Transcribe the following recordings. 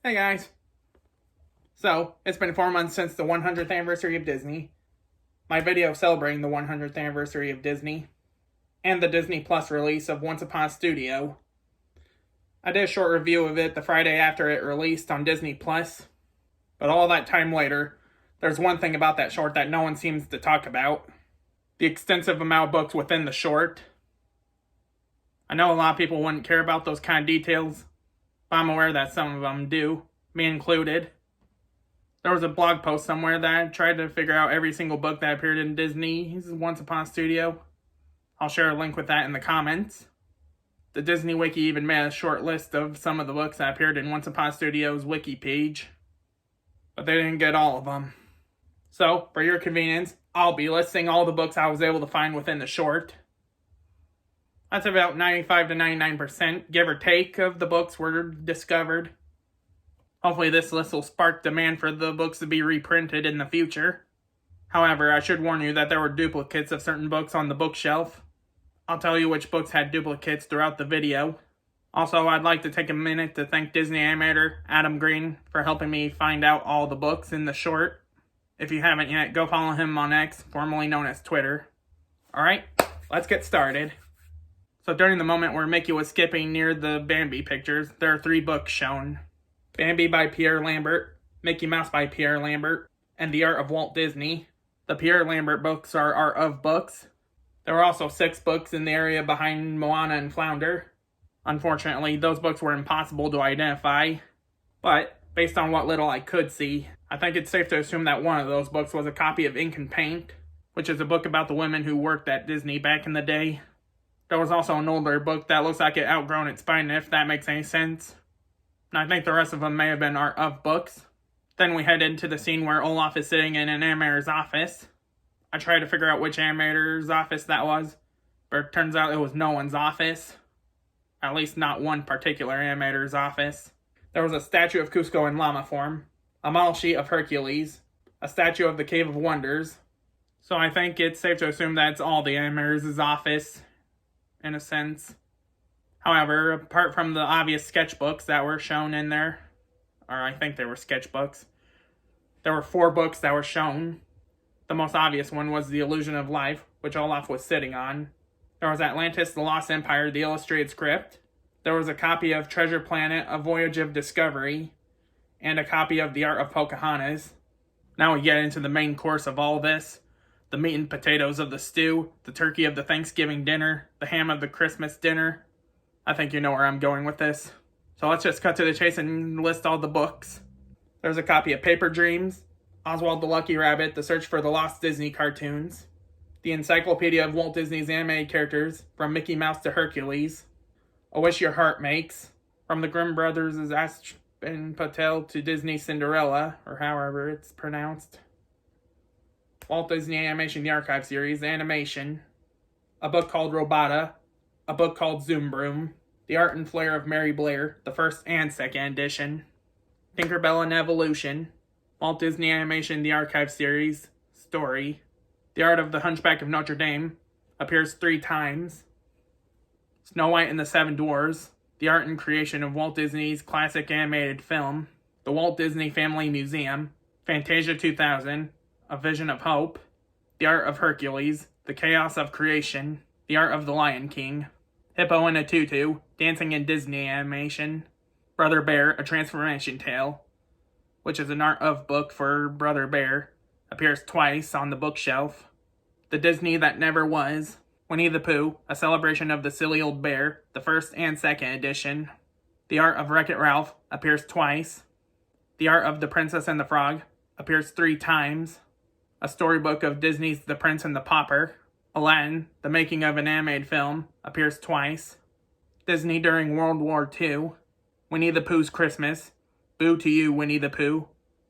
Hey guys. So, it's been 4 months since the 100th anniversary of Disney, my video celebrating the 100th anniversary of Disney, and the Disney Plus release of Once Upon a Studio. I did a short review of it the Friday after it released on Disney Plus, but all that time later, there's one thing about that short that no one seems to talk about: the extensive amount of books within the short. I know a lot of people wouldn't care about those kind of details, but I'm aware that some of them do, me included. There was a blog post somewhere that tried to figure out every single book that appeared in Disney's Once Upon a Studio. I'll share a link with that in the comments. The Disney Wiki even made a short list of some of the books that appeared in Once Upon a Studio's wiki page, but they didn't get all of them. So, for your convenience, I'll be listing all the books I was able to find within the short. That's about 95 to 99%, give or take, of the books were discovered. Hopefully this list will spark demand for the books to be reprinted in the future. However, I should warn you that there were duplicates of certain books on the bookshelf. I'll tell you which books had duplicates throughout the video. Also, I'd like to take a minute to thank Disney animator Adam Green for helping me find out all the books in the short. If you haven't yet, go follow him on X, formerly known as Twitter. Alright, let's get started. So during the moment where Mickey was skipping near the Bambi pictures, there are 3 books shown: Bambi by Pierre Lambert, Mickey Mouse by Pierre Lambert, and The Art of Walt Disney. The Pierre Lambert books are Art of books. There were also 6 books in the area behind Moana and Flounder. Unfortunately, those books were impossible to identify, but based on what little I could see, I think it's safe to assume that one of those books was a copy of Ink and Paint, which is a book about the women who worked at Disney back in the day. There was also an older book that looks like it outgrown its spine, if that makes any sense. And I think the rest of them may have been Art of books. Then we head into the scene where Olaf is sitting in an animator's office. I tried to figure out which animator's office that was, but it turns out it was no one's office. At least not one particular animator's office. There was a statue of Cusco in llama form, a model sheet of Hercules, a statue of the Cave of Wonders. So I think it's safe to assume that it's all the animators' office, in a sense. However, apart from the obvious sketchbooks that were shown in there, or I think they were sketchbooks, there were 4 books that were shown. The most obvious one was The Illusion of Life, which Olaf was sitting on. There was Atlantis, The Lost Empire, the illustrated script. There was a copy of Treasure Planet, A Voyage of Discovery, and a copy of The Art of Pocahontas. Now we get into the main course of all this: the meat and potatoes of the stew, the turkey of the Thanksgiving dinner, the ham of the Christmas dinner. I think you know where I'm going with this. So let's just cut to the chase and list all the books. There's a copy of Paper Dreams, Oswald the Lucky Rabbit, The Search for the Lost Disney Cartoons, the Encyclopedia of Walt Disney's Animated Characters, from Mickey Mouse to Hercules, A Wish Your Heart Makes, from the Grimm Brothers' Ashton Patel to Disney Cinderella, or however it's pronounced, Walt Disney Animation The Archive Series, Animation, a book called Robota, a book called Zoom Broom, The Art and Flair of Mary Blair, the first and second edition, Tinkerbell and Evolution, Walt Disney Animation The Archive Series, Story, The Art of the Hunchback of Notre Dame, appears 3 times, Snow White and the 7 Dwarfs, The Art and Creation of Walt Disney's classic animated film, The Walt Disney Family Museum, Fantasia 2000, A Vision of Hope, The Art of Hercules, The Chaos of Creation, The Art of the Lion King, Hippo in a Tutu, Dancing in Disney Animation, Brother Bear, A Transformation Tale, which is an Art of book for Brother Bear, appears twice on the bookshelf, The Disney That Never Was, Winnie the Pooh, A Celebration of the Silly Old Bear, the first and second edition, The Art of Wreck-It Ralph, appears twice, The Art of the Princess and the Frog, appears 3 times, a storybook of Disney's The Prince and the Pauper, Aladdin, The Making of an Animated Film, appears twice, Disney During World War II, Winnie the Pooh's Christmas, Boo to You, Winnie the Pooh,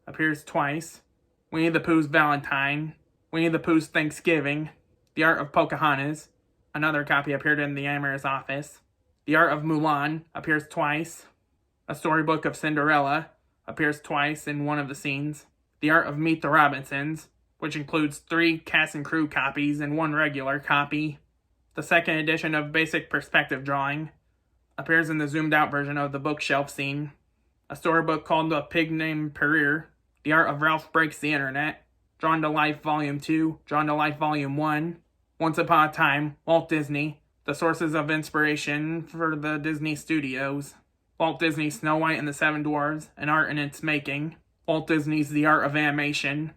appears twice, Winnie the Pooh's Valentine, Winnie the Pooh's Thanksgiving, The Art of Pocahontas, another copy appeared in the animator's office, The Art of Mulan, appears twice, a storybook of Cinderella, appears twice in one of the scenes, The Art of Meet the Robinsons, which includes 3 cast and crew copies and 1 regular copy. The second edition of Basic Perspective Drawing appears in the zoomed out version of the bookshelf scene. a storybook called A Pig Named Pereire, The Art of Ralph Breaks the Internet, Drawn to Life Volume 2, Drawn to Life Volume 1, Once Upon a Time, Walt Disney, The Sources of Inspiration for the Disney Studios, Walt Disney's Snow White and the Seven Dwarfs, An Art in Its Making, Walt Disney's The Art of Animation,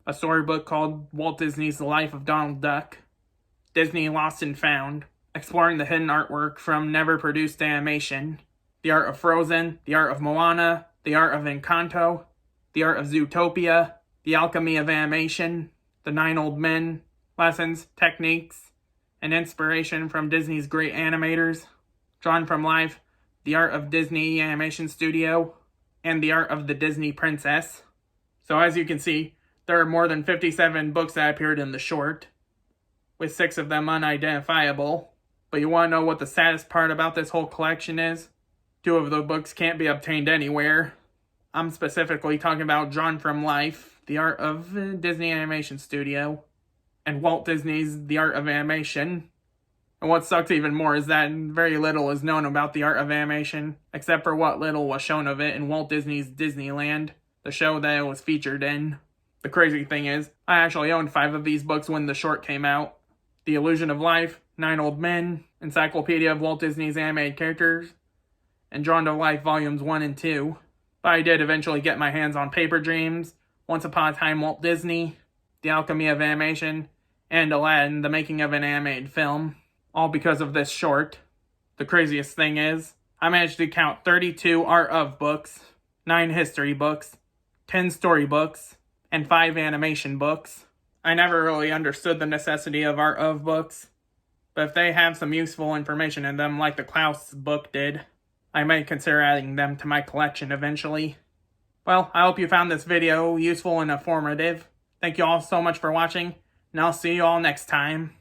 a storybook called Walt Disney's The Life of Donald Duck, Disney Lost and Found, exploring the hidden artwork from never-produced animation, The Art of Frozen, The Art of Moana, The Art of Encanto, The Art of Zootopia, The Alchemy of Animation, The Nine Old Men, Lessons, Techniques, and Inspiration from Disney's Great Animators, Drawn from Life, The Art of Disney Animation Studio, and The Art of the Disney Princess. So as you can see, there are more than 57 books that appeared in the short, with 6 of them unidentifiable. But you want to know what the saddest part about this whole collection is? 2 of the books can't be obtained anywhere. I'm specifically talking about Drawn from Life, The Art of Disney Animation Studio, and Walt Disney's The Art of Animation. And what sucks even more is that very little is known about The Art of Animation, except for what little was shown of it in Walt Disney's Disneyland, the show that it was featured in. The crazy thing is, I actually owned 5 of these books when the short came out. The Illusion of Life, Nine Old Men, Encyclopedia of Walt Disney's Animated Characters, and Drawn to Life Volumes 1 and 2. But I did eventually get my hands on Paper Dreams, Once Upon a Time Walt Disney, The Alchemy of Animation, and Aladdin, The Making of an Animated Film, all because of this short. The craziest thing is, I managed to count 32 Art of books, 9 history books, 10 storybooks, and 5 animation books. I never really understood the necessity of Art of books, but if they have some useful information in them like the Klaus book did, I may consider adding them to my collection eventually. Well, I hope you found this video useful and informative. Thank you all so much for watching, and I'll see you all next time.